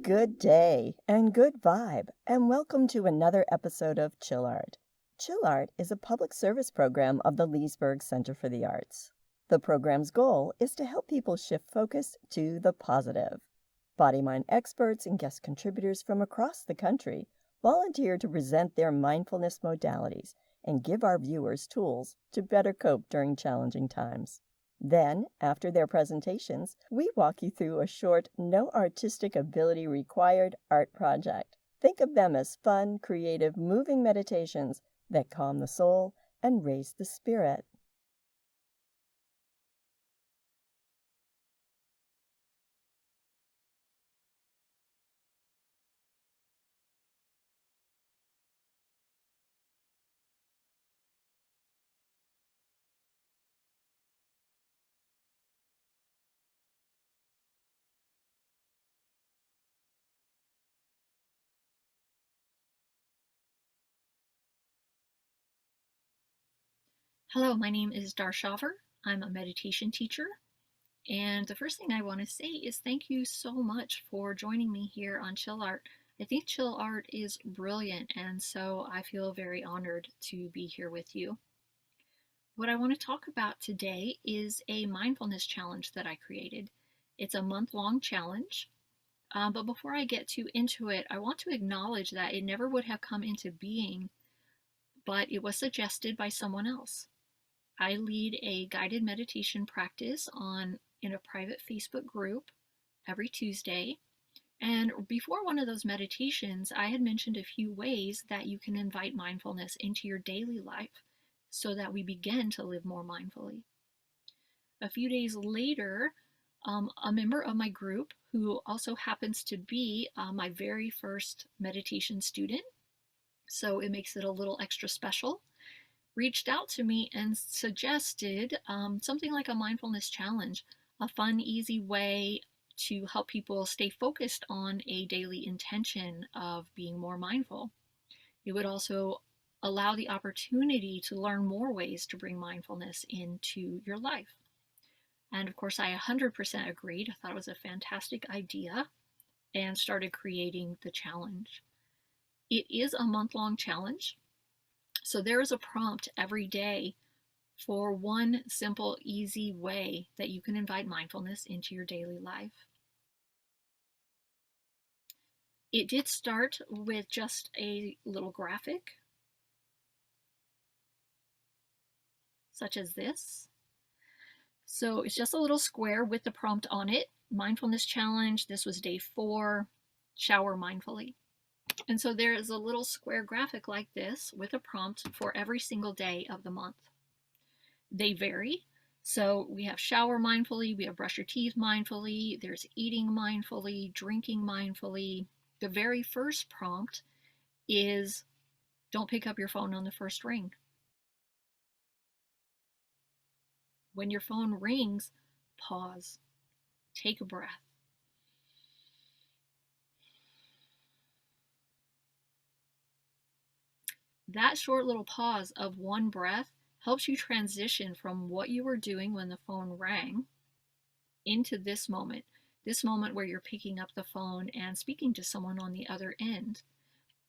Good day and good vibe, and welcome to another episode of Chill Art. Chill Art is a public service program of the Leesburg Center for the Arts. The program's goal is to help people shift focus to the positive. Body mind experts and guest contributors from across the country volunteer to present their mindfulness modalities and give our viewers tools to better cope during challenging times. Then, after their presentations, we walk you through a short, no artistic ability required art project. Think of them as fun, creative, moving meditations that calm the soul and raise the spirit. Hello, my name is SHAWVER. I'm a meditation teacher. And the first thing I want to say is thank you so much for joining me here on Chill Art. I think Chill Art is brilliant, and so I feel very honored to be here with you. What I want to talk about today is a mindfulness challenge that I created. It's a month-long challenge. But before I get too into it, I want to acknowledge that it never would have come into being, but it was suggested by someone else. I lead a guided meditation practice in a private Facebook group every Tuesday. And before one of those meditations, I had mentioned a few ways that you can invite mindfulness into your daily life so that we begin to live more mindfully. A few days later, a member of my group, who also happens to be my very first meditation student, so it makes it a little extra special, reached out to me and suggested something like a mindfulness challenge, a fun, easy way to help people stay focused on a daily intention of being more mindful. It would also allow the opportunity to learn more ways to bring mindfulness into your life. And of course, I 100% agreed. I thought it was a fantastic idea and started creating the challenge. It is a month-long challenge. So there is a prompt every day for one simple, easy way that you can invite mindfulness into your daily life. It did start with just a little graphic, such as this. So it's just a little square with the prompt on it. Mindfulness challenge. This was day 4. Shower mindfully. And so there is a little square graphic like this with a prompt for every single day of the month. They vary. So we have shower mindfully, we have brush your teeth mindfully, there's eating mindfully, drinking mindfully. The very first prompt is don't pick up your phone on the first ring. When your phone rings, pause, take a breath. That short little pause of one breath helps you transition from what you were doing when the phone rang into this moment where you're picking up the phone and speaking to someone on the other end.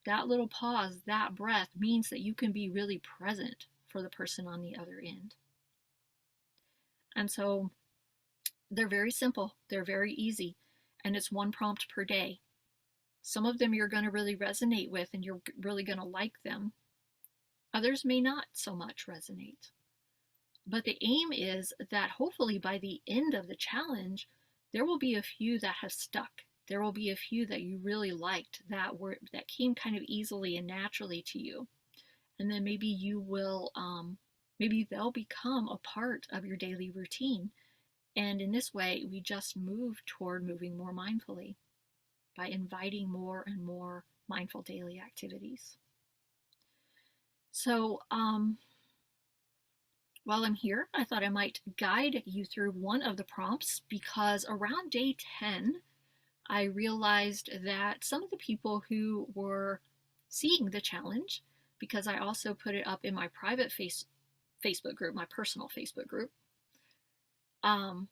That little pause, that breath means that you can be really present for the person on the other end. And so they're very simple, they're very easy, and it's one prompt per day. Some of them you're going to really resonate with and you're really going to like them. Others may not so much resonate. But the aim is that hopefully by the end of the challenge, there will be a few that have stuck. There will be a few that you really liked that came kind of easily and naturally to you. And then maybe you will, maybe they'll become a part of your daily routine. And in this way, we just move toward moving more mindfully by inviting more and more mindful daily activities. So, while I'm here, I thought I might guide you through one of the prompts because around day 10, I realized that some of the people who were seeing the challenge, because I also put it up in my private Facebook group, my personal Facebook group, some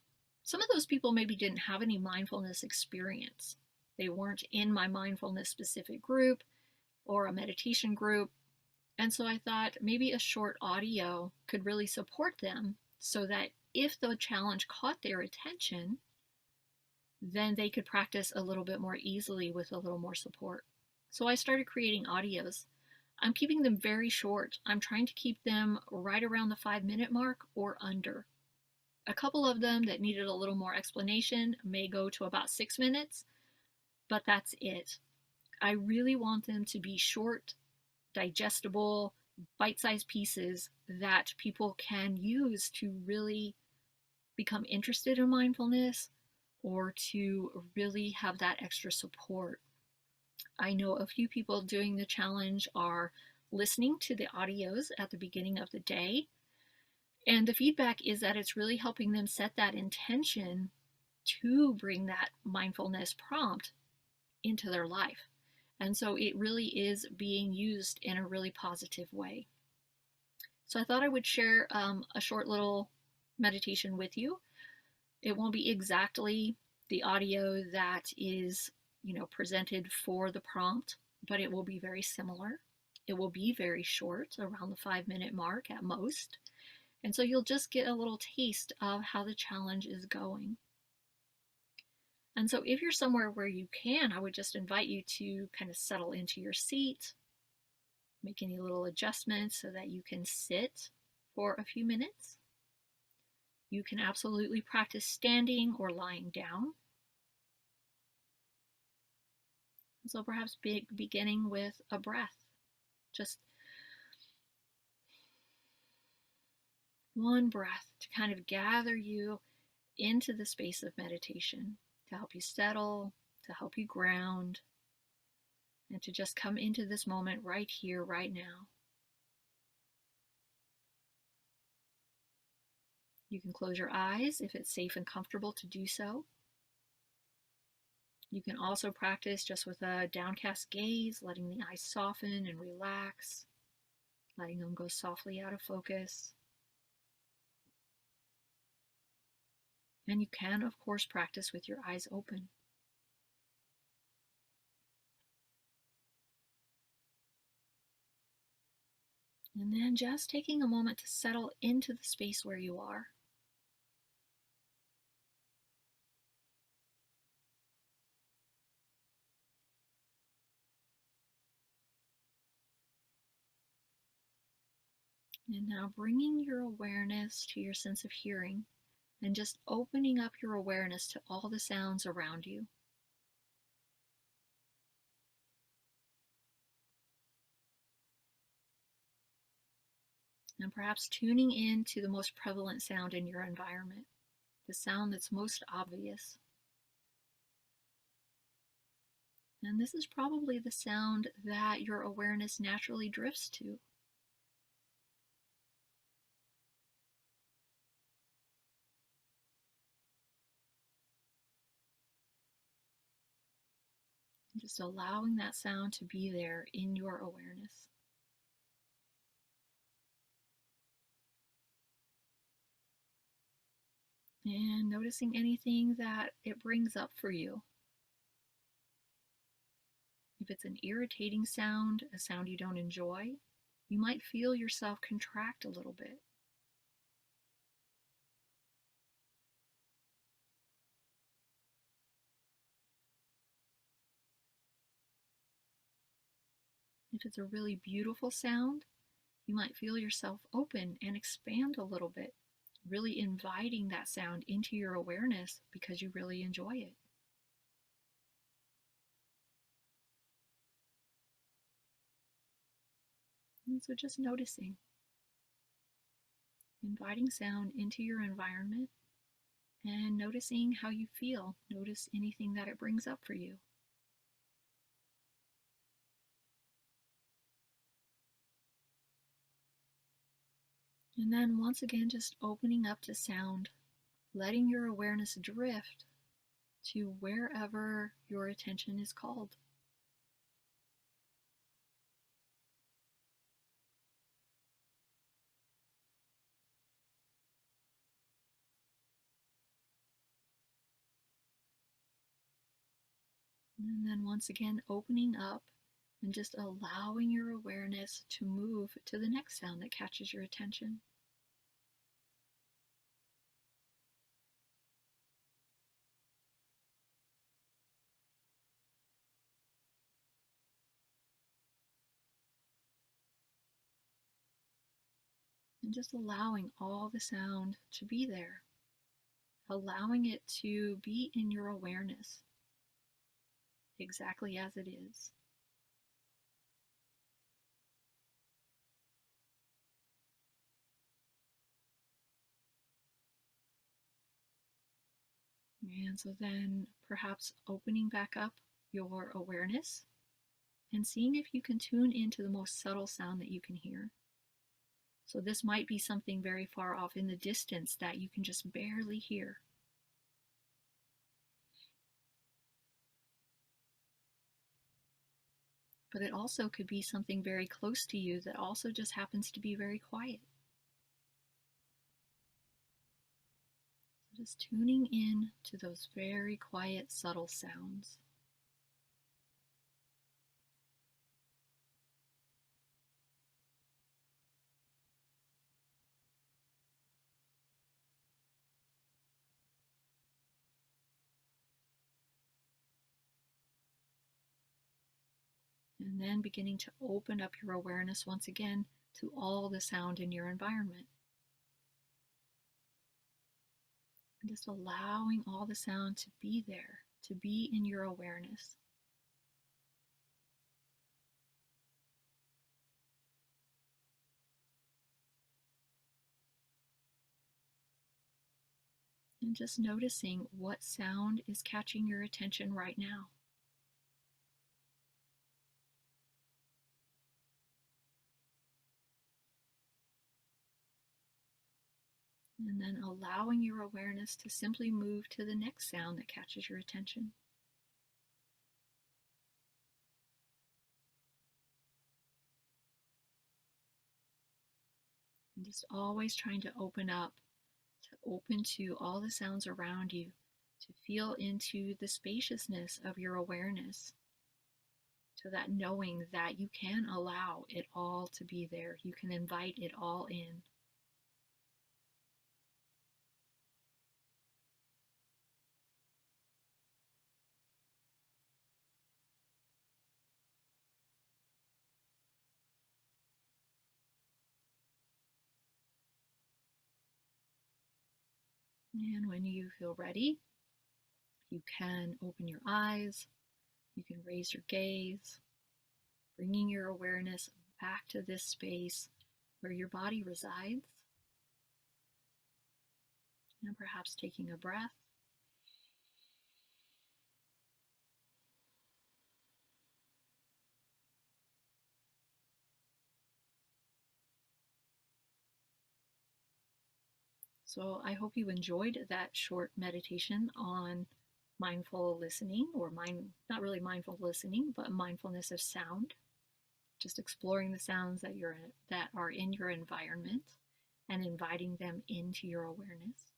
of those people maybe didn't have any mindfulness experience. They weren't in my mindfulness specific group or a meditation group. And so I thought maybe a short audio could really support them so that if the challenge caught their attention, then they could practice a little bit more easily with a little more support. So I started creating audios. I'm keeping them very short. I'm trying to keep them right around the 5-minute mark or under. A couple of them that needed a little more explanation may go to about 6 minutes, but that's it. I really want them to be short, digestible, bite-sized pieces that people can use to really become interested in mindfulness or to really have that extra support. I know a few people doing the challenge are listening to the audios at the beginning of the day, and the feedback is that it's really helping them set that intention to bring that mindfulness prompt into their life. And so it really is being used in a really positive way. So I thought I would share a short little meditation with you. It won't be exactly the audio that is, presented for the prompt, but it will be very similar. It will be very short, around the 5-minute mark at most. And so you'll just get a little taste of how the challenge is going. And so if you're somewhere where you can, I would just invite you to kind of settle into your seat, make any little adjustments so that you can sit for a few minutes. You can absolutely practice standing or lying down. So perhaps beginning with a breath, just one breath to kind of gather you into the space of meditation, to help you settle, to help you ground, and to just come into this moment right here, right now. You can close your eyes if it's safe and comfortable to do so. You can also practice just with a downcast gaze, letting the eyes soften and relax, letting them go softly out of focus. And you can, of course, practice with your eyes open. And then just taking a moment to settle into the space where you are. And now bringing your awareness to your sense of hearing and just opening up your awareness to all the sounds around you. And perhaps tuning in to the most prevalent sound in your environment, the sound that's most obvious. And this is probably the sound that your awareness naturally drifts to. And just allowing that sound to be there in your awareness. And noticing anything that it brings up for you. If it's an irritating sound, a sound you don't enjoy, you might feel yourself contract a little bit. If it's a really beautiful sound, you might feel yourself open and expand a little bit, really inviting that sound into your awareness because you really enjoy it. And so just noticing, inviting sound into your environment and noticing how you feel. Notice anything that it brings up for you. And then once again, just opening up to sound, letting your awareness drift to wherever your attention is called. And then once again, opening up and just allowing your awareness to move to the next sound that catches your attention. And just allowing all the sound to be there, allowing it to be in your awareness exactly as it is. And so then perhaps opening back up your awareness and seeing if you can tune into the most subtle sound that you can hear. So this might be something very far off in the distance that you can just barely hear. But it also could be something very close to you that also just happens to be very quiet. So just tuning in to those very quiet, subtle sounds. And then beginning to open up your awareness once again to all the sound in your environment. And just allowing all the sound to be there, to be in your awareness. And just noticing what sound is catching your attention right now. And then allowing your awareness to simply move to the next sound that catches your attention. And just always trying to open to all the sounds around you, to feel into the spaciousness of your awareness, to that knowing that you can allow it all to be there. You can invite it all in. And when you feel ready, you can open your eyes, you can raise your gaze, bringing your awareness back to this space where your body resides, and perhaps taking a breath. So I hope you enjoyed that short meditation on mindful listening, or not really mindful listening, but mindfulness of sound. Just exploring the sounds that are in your environment and inviting them into your awareness.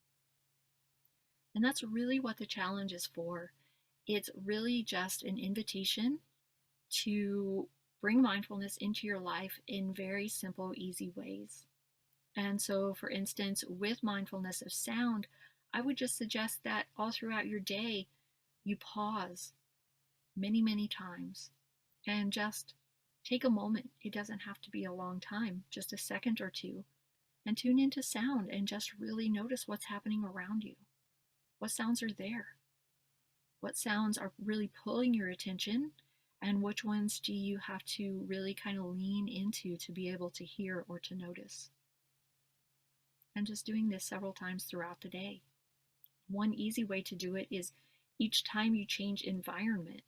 And that's really what the challenge is for. It's really just an invitation to bring mindfulness into your life in very simple, easy ways. And so, for instance, with mindfulness of sound, I would just suggest that all throughout your day, you pause many, many times and just take a moment. It doesn't have to be a long time, just a second or two, and tune into sound and just really notice what's happening around you. What sounds are there? What sounds are really pulling your attention? And which ones do you have to really kind of lean into to be able to hear or to notice? And just doing this several times throughout the day. One easy way to do it is each time you change environment.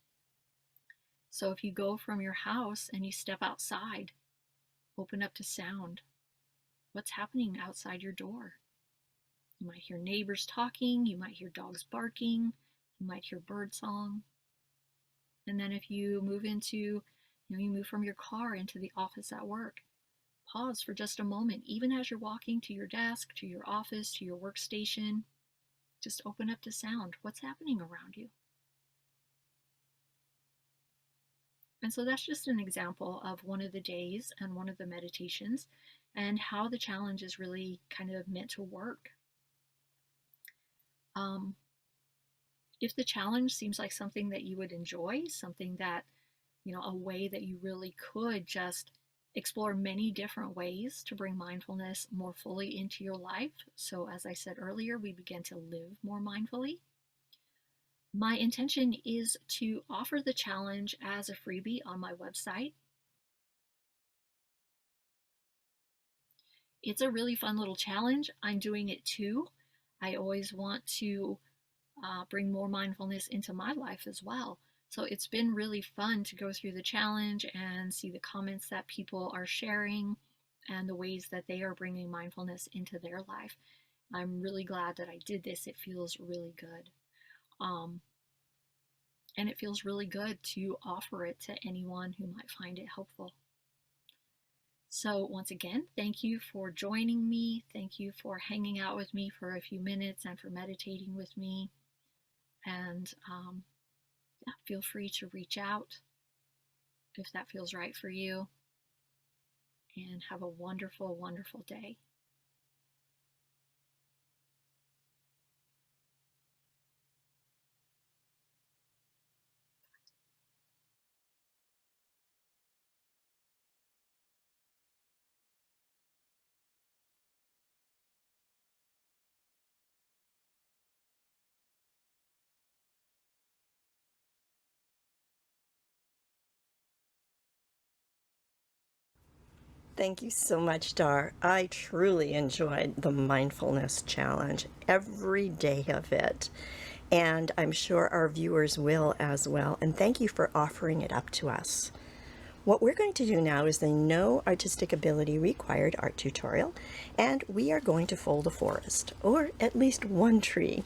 So if you go from your house and you step outside, open up to sound. What's happening outside your door? You might hear neighbors talking, you might hear dogs barking, you might hear birdsong. And then if you you move from your car into the office at work, pause for just a moment, even as you're walking to your desk, to your office, to your workstation. Just open up to sound. What's happening around you? And so that's just an example of one of the days and one of the meditations and how the challenge is really kind of meant to work. If the challenge seems like something that you would enjoy, something that, a way that you really could just explore many different ways to bring mindfulness more fully into your life. So, as I said earlier, we begin to live more mindfully. My intention is to offer the challenge as a freebie on my website. It's a really fun little challenge. I'm doing it too. I always want to bring more mindfulness into my life as well. So it's been really fun to go through the challenge and see the comments that people are sharing and the ways that they are bringing mindfulness into their life. I'm really glad that I did this. It feels really good. And it feels really good to offer it to anyone who might find it helpful. So once again, thank you for joining me. Thank you for hanging out with me for a few minutes and for meditating with me. And yeah, feel free to reach out if that feels right for you. And have a wonderful, wonderful day. Thank you so much, Dar. I truly enjoyed the mindfulness challenge, every day of it. And I'm sure our viewers will as well. And thank you for offering it up to us. What we're going to do now is the No Artistic Ability Required art tutorial, and we are going to fold a forest, or at least one tree.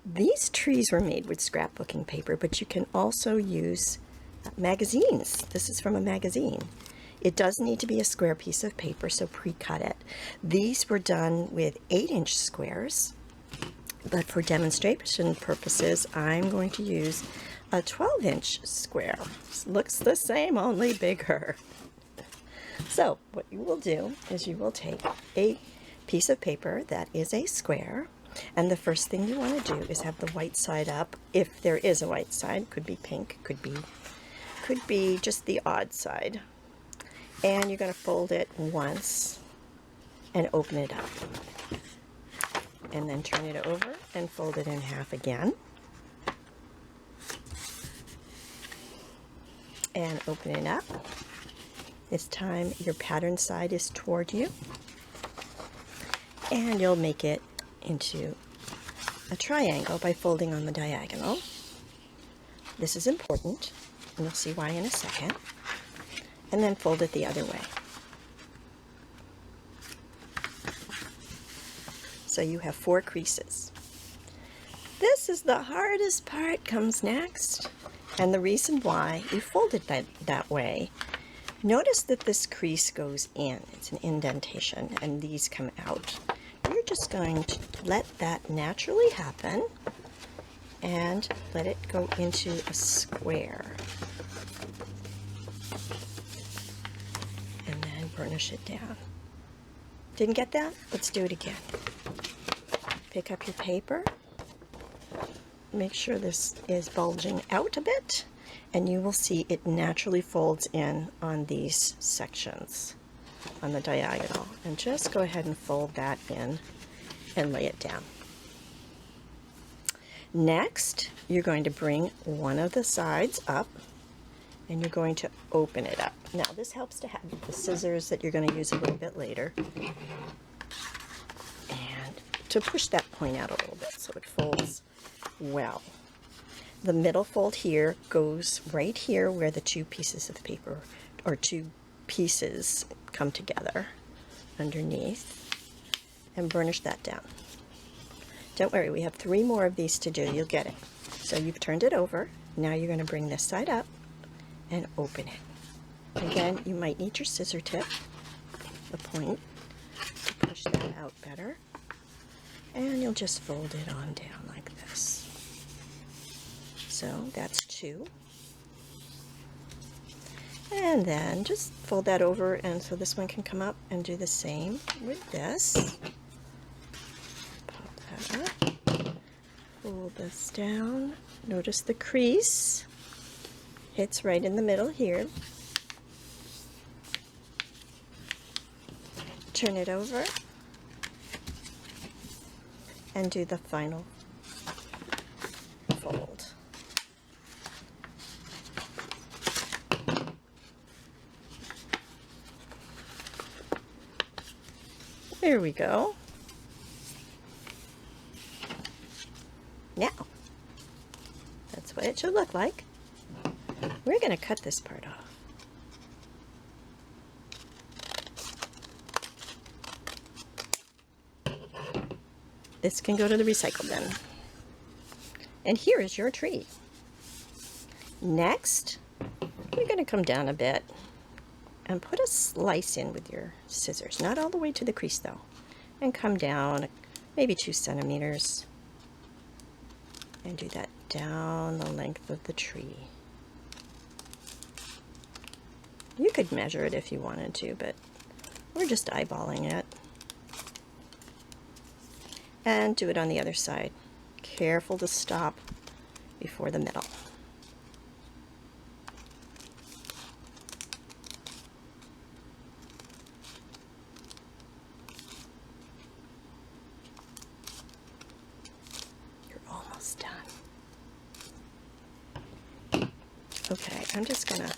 These trees were made with scrapbooking paper, but you can also use magazines. This is from a magazine. It does need to be a square piece of paper, so pre-cut it. These were done with 8-inch squares, but for demonstration purposes, I'm going to use a 12-inch square. Looks the same, only bigger. So what you will do is you will take a piece of paper that is a square, and the first thing you want to do is have the white side up. If there is a white side, could be pink, could be just the odd side. And you're going to fold it once and open it up. And then turn it over and fold it in half again. And open it up. This time your pattern side is toward you. And you'll make it into a triangle by folding on the diagonal. This is important, and you'll see why in a second. And then fold it the other way. So you have 4 creases. This is the hardest part, comes next. And the reason why you fold it that way, notice that this crease goes in. It's an indentation, and these come out. You're just going to let that naturally happen and let it go into a square. And then burnish it down. Didn't get that? Let's do it again. Pick up your paper. Make sure this is bulging out a bit, and you will see it naturally folds in on these sections on the diagonal. And just go ahead and fold that in and lay it down. Next, you're going to bring one of the sides up, and you're going to open it up. Now, this helps to have the scissors that you're going to use a little bit later, and to push that point out a little bit so it folds well. The middle fold here goes right here where the 2 pieces of paper, or 2 pieces, come together underneath, and burnish that down. Don't worry, we have 3 more of these to do. You'll get it. So you've turned it over. Now you're going to bring this side up and open it. Again, you might need your scissor tip, the point, to push that out better. And you'll just fold it on down like this. So that's 2. And then just fold that over, and so this one can come up, and do the same with this. Pop that up, fold this down. Notice the crease hits right in the middle here. Turn it over and do the final fold. There we go. Now, that's what it should look like. We're going to cut this part off. This can go to the recycle bin. And here is your tree. Next, you're going to come down a bit and put a slice in with your scissors. Not all the way to the crease though. And come down maybe 2 centimeters. And do that down the length of the tree. You could measure it if you wanted to, but we're just eyeballing it. And do it on the other side. Careful to stop before the middle. You're almost done. Okay, I'm just gonna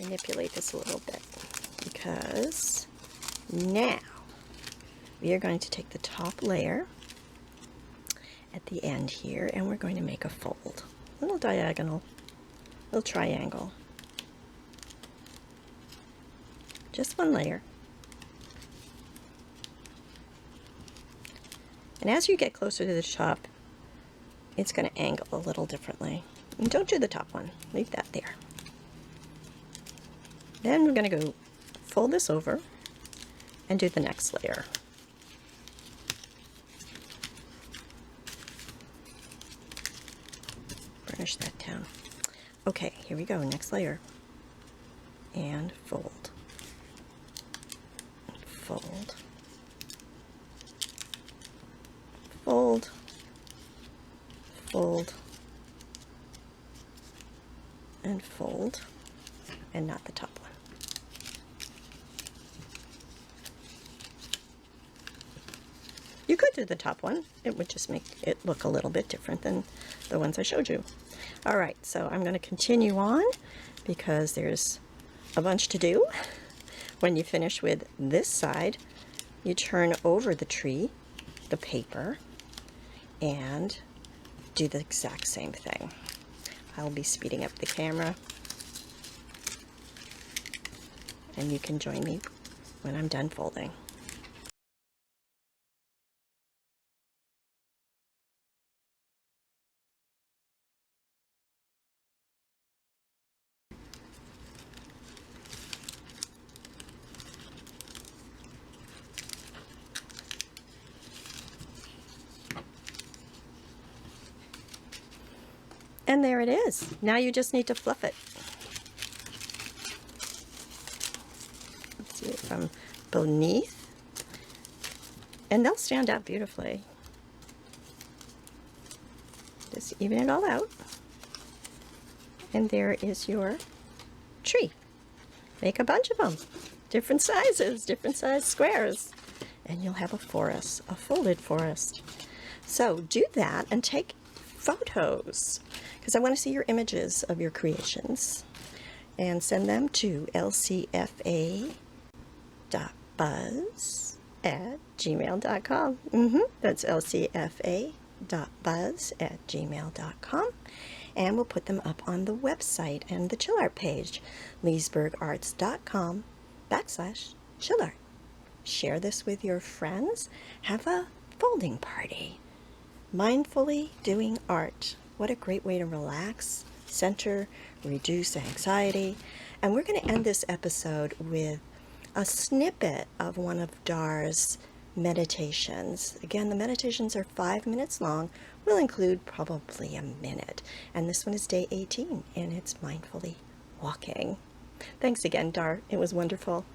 manipulate this a little bit, because now we are going to take the top layer at the end here, and we're going to make a fold. Little diagonal, little triangle. Just one layer. And as you get closer to the top, it's going to angle a little differently. And don't do the top one, leave that there. Then we're going to go fold this over and do the next layer. Burnish that down. Okay, here we go, next layer. And fold. Fold. Fold. Fold. And fold. And not the top one. You could do the top one. It would just make it look a little bit different than the ones I showed you. All right, so I'm going to continue on because there's a bunch to do. When you finish with this side, you turn over the tree, the paper, and do the exact same thing. I'll be speeding up the camera, and you can join me when I'm done folding. And there it is. Now you just need to fluff it. Let's see it from beneath. And they'll stand out beautifully. Just even it all out. And there is your tree. Make a bunch of them. Different sizes, different size squares. And you'll have a forest, a folded forest. So do that and take photos, because I want to see your images of your creations, and send them to lcfa.buzz@gmail.com. That's lcfa.buzz@gmail.com, and we'll put them up on the website and the Chill Art page, leesburgarts.com/chillart. Share this with your friends. Have a folding party. Mindfully doing art. What a great way to relax, center, reduce anxiety. And we're going to end this episode with a snippet of one of Dar's meditations. Again, the meditations are 5 minutes long. We'll include probably a minute. And this one is day 18, and it's mindfully walking. Thanks again, Dar. It was wonderful.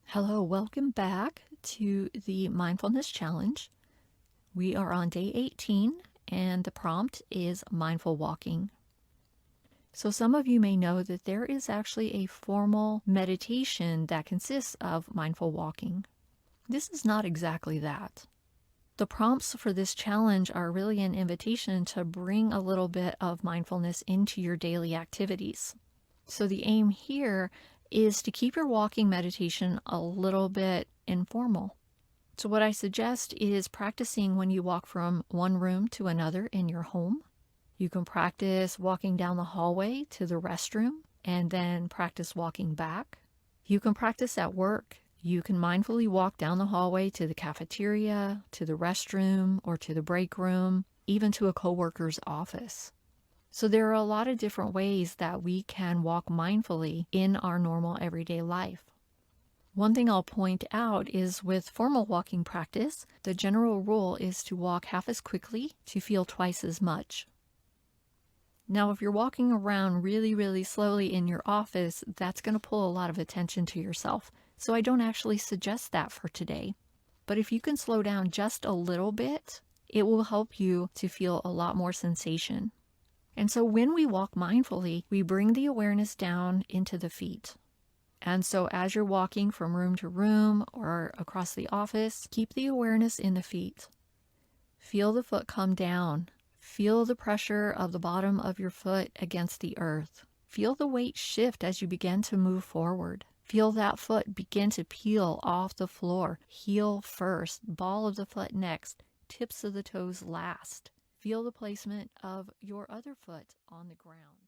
Hello, welcome back to the Mindfulness Challenge. We are on day 18, and the prompt is mindful walking. So some of you may know that there is actually a formal meditation that consists of mindful walking. This is not exactly that. The prompts for this challenge are really an invitation to bring a little bit of mindfulness into your daily activities. So the aim here is to keep your walking meditation a little bit informal. So what I suggest is practicing when you walk from one room to another in your home. You can practice walking down the hallway to the restroom and then practice walking back. You can practice at work. You can mindfully walk down the hallway to the cafeteria, to the restroom, or to the break room, even to a coworker's office. So there are a lot of different ways that we can walk mindfully in our normal everyday life. One thing I'll point out is with formal walking practice, the general rule is to walk half as quickly to feel twice as much. Now, if you're walking around really, really slowly in your office, that's going to pull a lot of attention to yourself. So I don't actually suggest that for today. But if you can slow down just a little bit, it will help you to feel a lot more sensation. And so when we walk mindfully, we bring the awareness down into the feet. And so as you're walking from room to room or across the office, keep the awareness in the feet. Feel the foot come down. Feel the pressure of the bottom of your foot against the earth. Feel the weight shift as you begin to move forward. Feel that foot begin to peel off the floor. Heel first, ball of the foot next, tips of the toes last. Feel the placement of your other foot on the ground.